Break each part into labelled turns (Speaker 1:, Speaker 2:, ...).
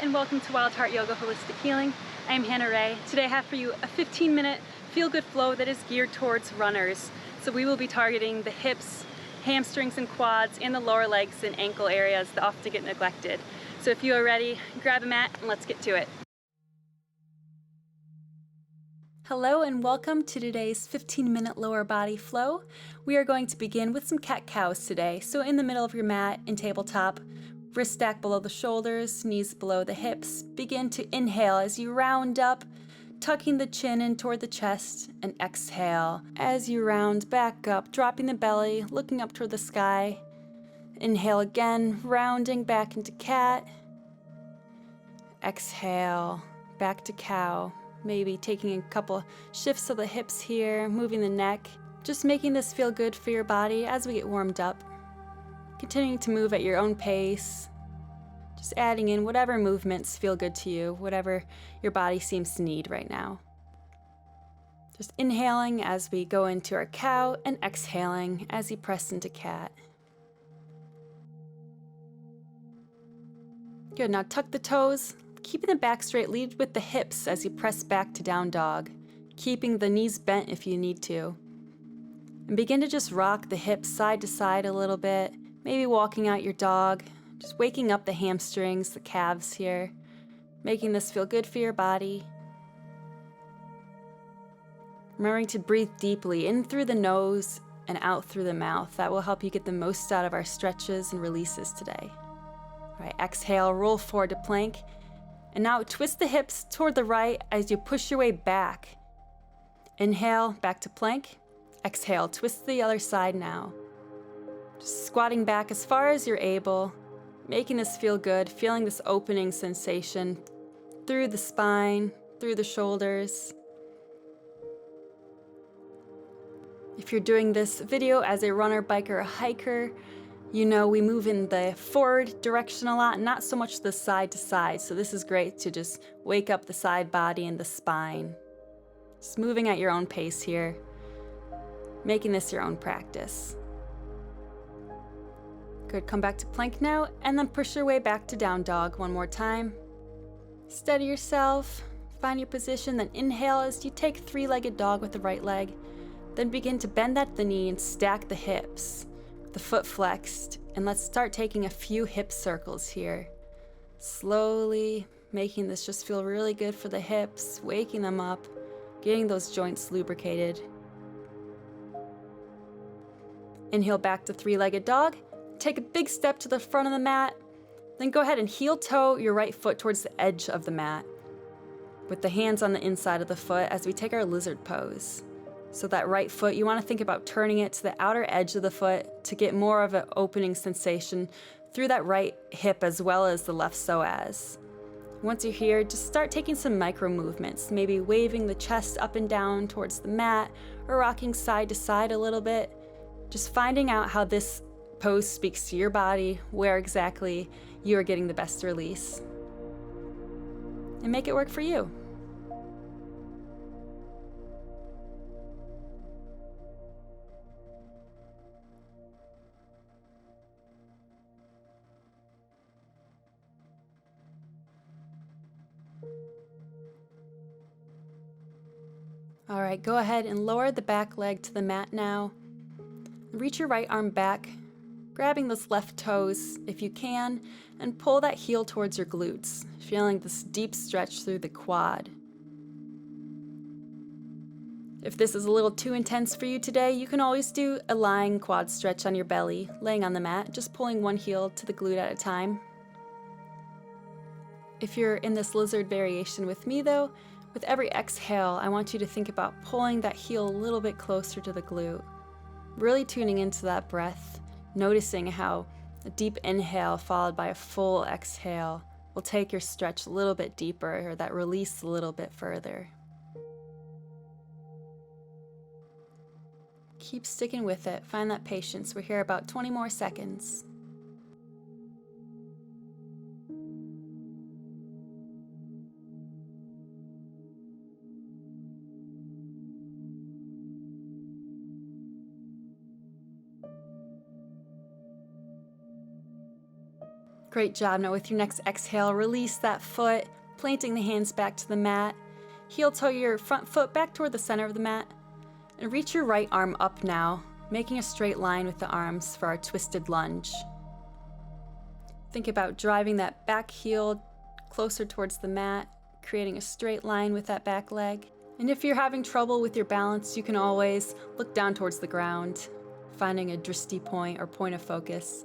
Speaker 1: and welcome to Wild Heart Yoga Holistic Healing. I'm Hannah Ray. Today I have for you a 15-minute feel-good flow that is geared towards runners. So we will be targeting the hips, hamstrings and quads, and the lower legs and ankle areas that often get neglected. So if you are ready, grab a mat and let's get to it. Hello and welcome to today's 15-minute lower body flow. We are going to begin with some cat-cows today. So in the middle of your mat and tabletop, wrist stack below the shoulders, knees below the hips. Begin to inhale as you round up, tucking the chin in toward the chest, and exhale as you round back up, dropping the belly, looking up toward the sky. Inhale again, rounding back into cat. Exhale, back to cow. Maybe taking a couple shifts of the hips here, moving the neck. Just making this feel good for your body as we get warmed up. Continuing to move at your own pace. Just adding in whatever movements feel good to you, whatever your body seems to need right now. Just inhaling as we go into our cow and exhaling as you press into cat. Good, now tuck the toes, keeping the back straight, lead with the hips as you press back to down dog, keeping the knees bent if you need to. And begin to just rock the hips side to side a little bit, maybe walking out your dog, just waking up the hamstrings, the calves here, making this feel good for your body. Remembering to breathe deeply in through the nose and out through the mouth. That will help you get the most out of our stretches and releases today. All right, exhale, roll forward to plank. And now twist the hips toward the right as you push your way back. Inhale, back to plank. Exhale, twist the other side now. Just squatting back as far as you're able, making this feel good, feeling this opening sensation through the spine, through the shoulders. If you're doing this video as a runner, biker, or hiker, you know we move in the forward direction a lot, not so much the side to side. So this is great to just wake up the side body and the spine. Just moving at your own pace here, making this your own practice. Good, come back to plank now, and then push your way back to down dog one more time. Steady yourself, find your position, then inhale as you take three-legged dog with the right leg. Then begin to bend at the knee and stack the hips, the foot flexed, and let's start taking a few hip circles here. Slowly making this just feel really good for the hips, waking them up, getting those joints lubricated. Inhale back to three-legged dog. Take a big step to the front of the mat, then go ahead and heel toe your right foot towards the edge of the mat with the hands on the inside of the foot as we take our lizard pose. So that right foot, you want to think about turning it to the outer edge of the foot to get more of an opening sensation through that right hip as well as the left psoas. Once you're here, just start taking some micro movements, maybe waving the chest up and down towards the mat or rocking side to side a little bit. Just finding out how this pose speaks to your body, where exactly you are getting the best release. And make it work for you. All right, go ahead and lower the back leg to the mat now. Reach your right arm back, grabbing those left toes if you can, and pull that heel towards your glutes, feeling this deep stretch through the quad. If this is a little too intense for you today, you can always do a lying quad stretch on your belly, laying on the mat, just pulling one heel to the glute at a time. If you're in this lizard variation with me though, with every exhale, I want you to think about pulling that heel a little bit closer to the glute, really tuning into that breath. Noticing how a deep inhale followed by a full exhale will take your stretch a little bit deeper or that release a little bit further. Keep sticking with it. Find that patience. We're here about 20 more seconds. Great job. Now with your next exhale, release that foot, planting the hands back to the mat. Heel toe your front foot back toward the center of the mat. And reach your right arm up now, making a straight line with the arms for our twisted lunge. Think about driving that back heel closer towards the mat, creating a straight line with that back leg. And if you're having trouble with your balance, you can always look down towards the ground, finding a drishti point or point of focus.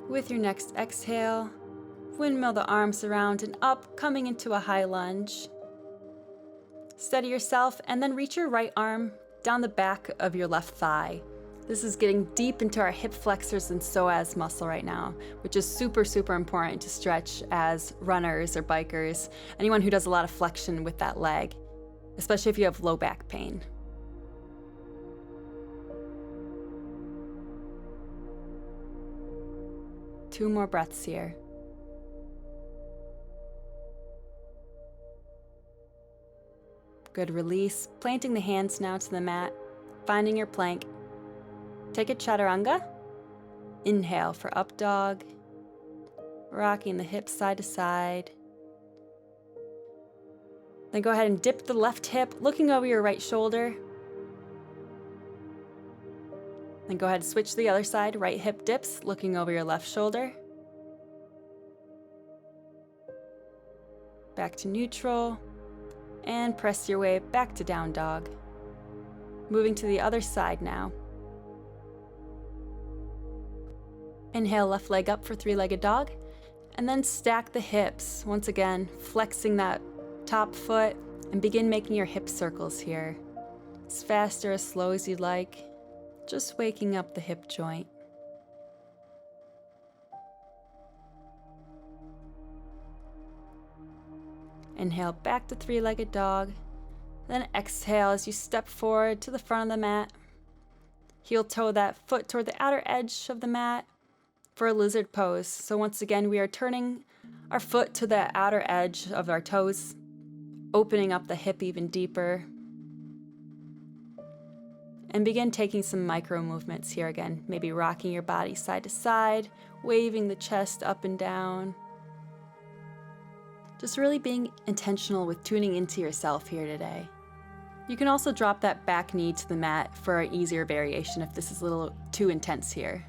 Speaker 1: With your next exhale, windmill the arms around and up, coming into a high lunge. Steady yourself and then reach your right arm down the back of your left thigh. This is getting deep into our hip flexors and psoas muscle right now, which is super, super important to stretch as runners or bikers, anyone who does a lot of flexion with that leg, especially if you have low back pain. Two more breaths here. Good release. Planting the hands now to the mat, finding your plank. Take a chaturanga. Inhale for up dog. Rocking the hips side to side. Then go ahead and dip the left hip, looking over your right shoulder. Then go ahead and switch to the other side. Right hip dips, looking over your left shoulder. Back to neutral. And press your way back to down dog. Moving to the other side now. Inhale, left leg up for three-legged dog. And then stack the hips. Once again, flexing that top foot and begin making your hip circles here. As fast or as slow as you'd like. Just waking up the hip joint. Inhale back to three-legged dog. Then exhale as you step forward to the front of the mat. Heel toe that foot toward the outer edge of the mat for a lizard pose. So once again, we are turning our foot to the outer edge of our toes, opening up the hip even deeper. And begin taking some micro movements here again, maybe rocking your body side to side, waving the chest up and down. Just really being intentional with tuning into yourself here today. You can also drop that back knee to the mat for an easier variation if this is a little too intense here.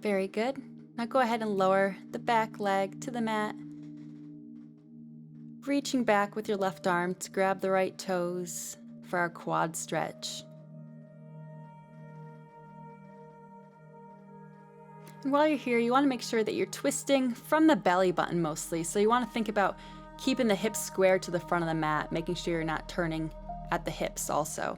Speaker 1: Very good. Now go ahead and lower the back leg to the mat. Reaching back with your left arm to grab the right toes for our quad stretch. And while you're here, you want to make sure that you're twisting from the belly button mostly. So you want to think about keeping the hips square to the front of the mat, making sure you're not turning at the hips also.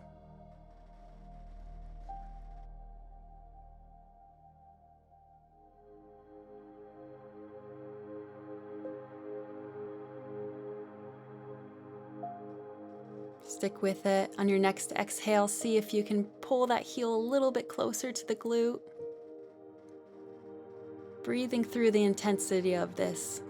Speaker 1: Stick with it. On your next exhale, see if you can pull that heel a little bit closer to the glute. Breathing through the intensity of this.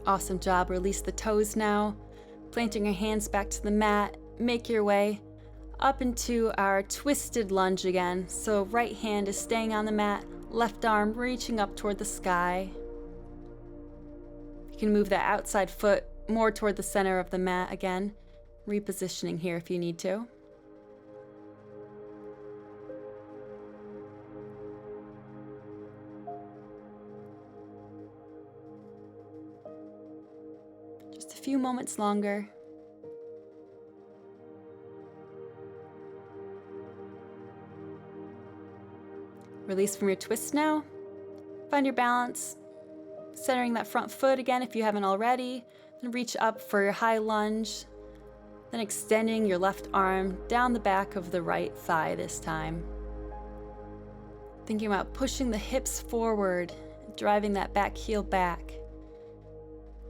Speaker 1: Awesome job. Release the toes now. Planting your hands back to the mat, make your way up into our twisted lunge again. So right hand is staying on the mat, left arm reaching up toward the sky. You can move that outside foot more toward the center of the mat again, repositioning here if you need to. Just a few moments longer. Release from your twist now. Find your balance, centering that front foot again if you haven't already, and reach up for your high lunge, then extending your left arm down the back of the right thigh this time. Thinking about pushing the hips forward, driving that back heel back.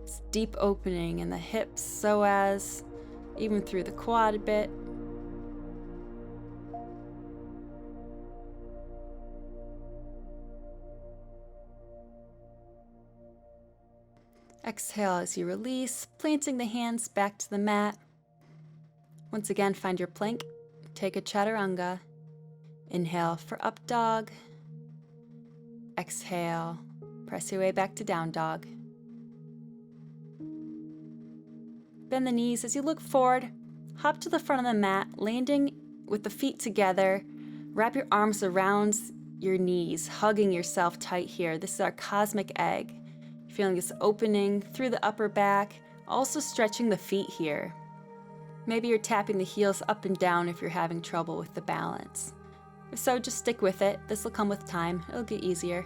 Speaker 1: It's deep opening in the hips, psoas, even through the quad a bit. Exhale as you release, planting the hands back to the mat. Once again, find your plank. Take a Chaturanga. Inhale for up dog. Exhale, press your way back to down dog. Bend the knees as you look forward. Hop to the front of the mat, landing with the feet together. Wrap your arms around your knees, hugging yourself tight here. This is our cosmic egg. Feeling this opening through the upper back, also stretching the feet here. Maybe you're tapping the heels up and down if you're having trouble with the balance. If so, just stick with it. This will come with time. It'll get easier.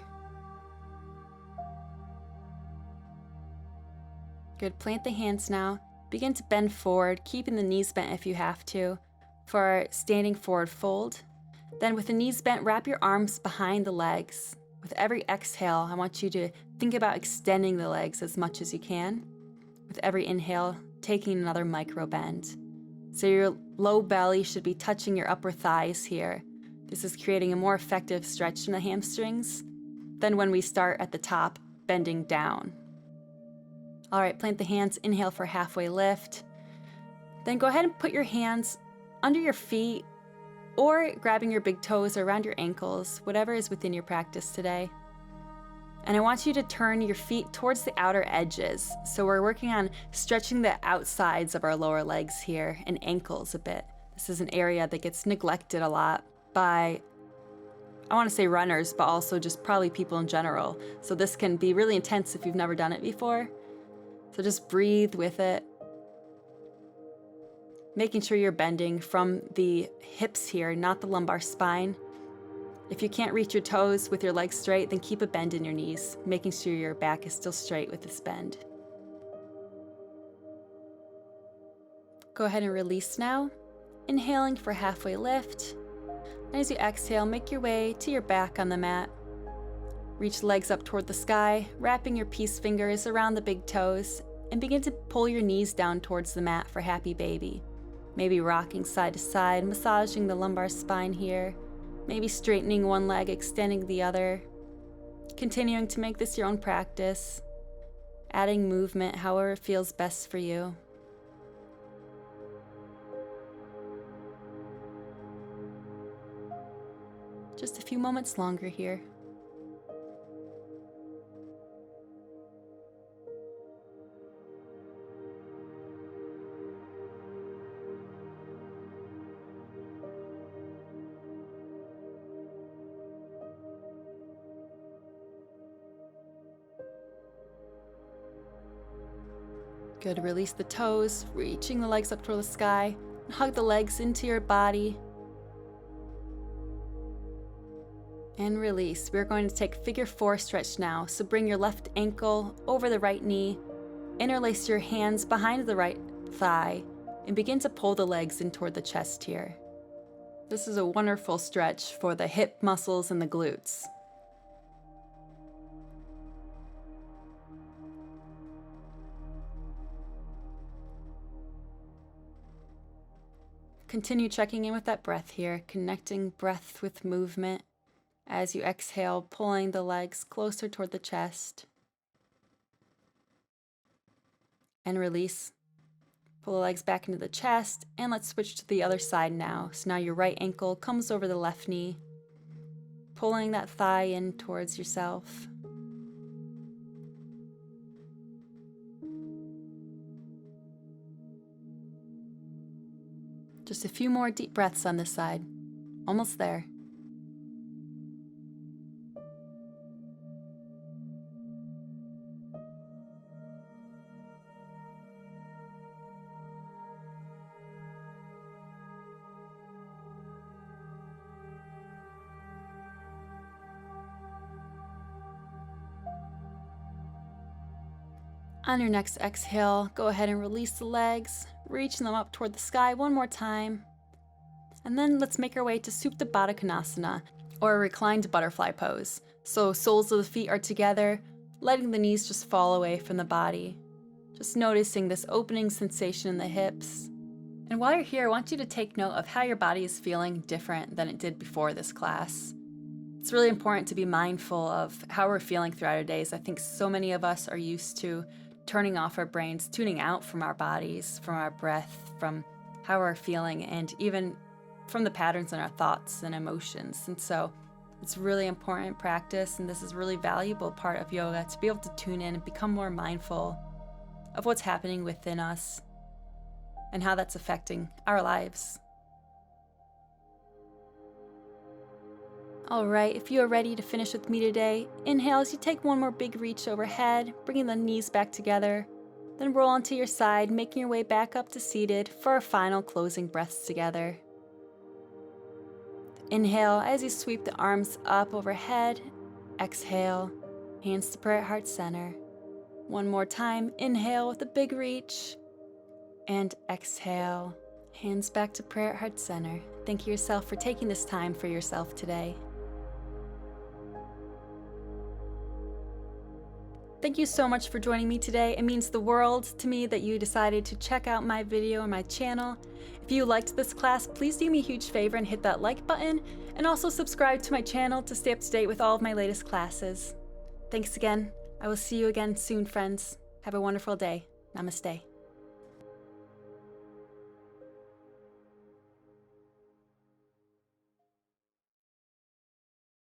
Speaker 1: Good. Plant the hands now. Begin to bend forward, keeping the knees bent if you have to, for our standing forward fold. Then with the knees bent, wrap your arms behind the legs. With every exhale, I want you to think about extending the legs as much as you can. With every inhale, taking another micro bend. So your low belly should be touching your upper thighs here. This is creating a more effective stretch in the hamstrings than when we start at the top, bending down. All right, plant the hands, inhale for halfway lift. Then go ahead and put your hands under your feet or grabbing your big toes or around your ankles, whatever is within your practice today. And I want you to turn your feet towards the outer edges. So we're working on stretching the outsides of our lower legs here and ankles a bit. This is an area that gets neglected a lot by, I want to say runners, but also just probably people in general. So this can be really intense if you've never done it before. So just breathe with it. Making sure you're bending from the hips here, not the lumbar spine. If you can't reach your toes with your legs straight, then keep a bend in your knees, making sure your back is still straight with this bend. Go ahead and release now. Inhaling for halfway lift. And as you exhale, make your way to your back on the mat. Reach legs up toward the sky, wrapping your peace fingers around the big toes, and begin to pull your knees down towards the mat for happy baby. Maybe rocking side to side, massaging the lumbar spine here. Maybe straightening one leg, extending the other. Continuing to make this your own practice. Adding movement however feels best for you. Just a few moments longer here. Good, release the toes, reaching the legs up toward the sky, and hug the legs into your body. And release. We're going to take figure 4 stretch now. So bring your left ankle over the right knee, interlace your hands behind the right thigh, and begin to pull the legs in toward the chest here. This is a wonderful stretch for the hip muscles and the glutes. Continue checking in with that breath here, connecting breath with movement as you exhale, pulling the legs closer toward the chest. And release. Pull the legs back into the chest, and let's switch to the other side now. So now your right ankle comes over the left knee, pulling that thigh in towards yourself. Just a few more deep breaths on this side. Almost there. On your next exhale, go ahead and release the legs, reaching them up toward the sky one more time. And then let's make our way to Supta Baddha Konasana, or a reclined butterfly pose. So soles of the feet are together, letting the knees just fall away from the body. Just noticing this opening sensation in the hips. And while you're here, I want you to take note of how your body is feeling different than it did before this class. It's really important to be mindful of how we're feeling throughout our days. I think so many of us are used to turning off our brains, tuning out from our bodies, from our breath, from how we're feeling, and even from the patterns in our thoughts and emotions. And so it's really important practice, and this is a really valuable part of yoga, to be able to tune in and become more mindful of what's happening within us and how that's affecting our lives. All right, if you are ready to finish with me today, inhale as you take one more big reach overhead, bringing the knees back together, then roll onto your side, making your way back up to seated for our final closing breaths together. Inhale as you sweep the arms up overhead, exhale, hands to prayer at heart center. One more time, inhale with a big reach, and exhale, hands back to prayer at heart center. Thank yourself for taking this time for yourself today. Thank you so much for joining me today. It means the world to me that you decided to check out my video or my channel. If you liked this class, please do me a huge favor and hit that like button, and also subscribe to my channel to stay up to date with all of my latest classes. Thanks again. I will see you again soon, friends. Have a wonderful day. Namaste.